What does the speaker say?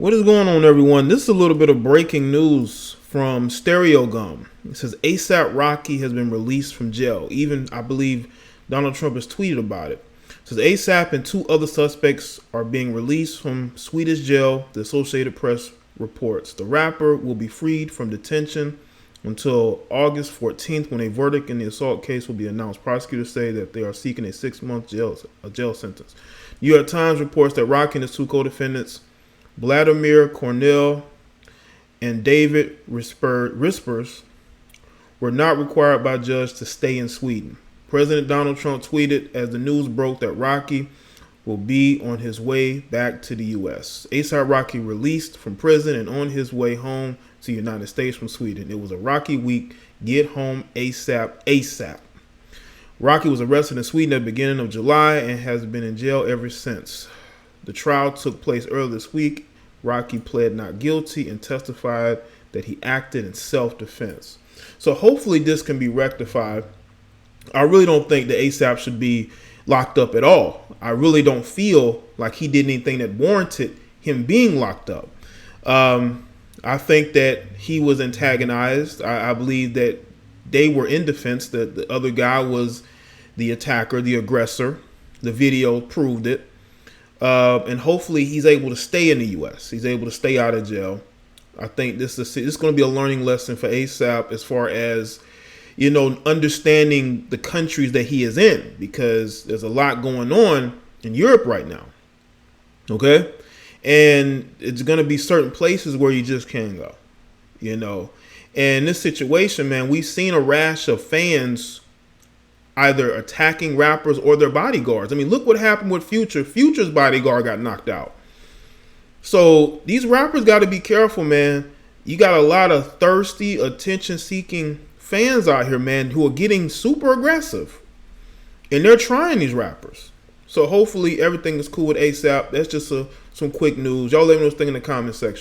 What is going on, everyone? This is a little bit of breaking news from Stereo Gum. It says ASAP Rocky has been released from jail. Even, I believe, Donald Trump has tweeted about it. It says ASAP and two other suspects are being released from Swedish jail, the Associated Press reports. The rapper will be freed from detention until August 14th, when a verdict in the assault case will be announced. Prosecutors say that they are seeking a 6-month jail sentence. New York Times reports that Rocky and his two co-defendants, Vladimir Cornell and David Rispers, were not required by judge to stay in Sweden. President Donald Trump tweeted as the news broke that Rocky will be on his way back to the U.S. ASAP Rocky released from prison and on his way home to the United States from Sweden. It was a Rocky week. Get home ASAP, ASAP. Rocky was arrested in Sweden at the beginning of July and has been in jail ever since. The trial took place earlier this week. Rocky pled not guilty and testified that he acted in self-defense. So hopefully this can be rectified. I really don't think that ASAP should be locked up at all. I really don't feel like he did anything that warranted him being locked up. I think that he was antagonized. I believe that they were in defense, that the other guy was the attacker, the aggressor. The video proved it. And hopefully he's able to stay in the U.S. He's able to stay out of jail. I think this is going to be a learning lesson for ASAP as far as, understanding the countries that he is in, because there's a lot going on in Europe right now. Okay. And it's going to be certain places where you just can't go, And in this situation, man, we've seen a rash of fans either attacking rappers or their bodyguards. I mean, look what happened with Future. Future's bodyguard got knocked out. So these rappers got to be careful, man. You got a lot of thirsty, attention-seeking fans out here, man, who are getting super aggressive. And they're trying these rappers. So hopefully everything is cool with ASAP. That's just some quick news. Y'all let me know what you think in the comment section.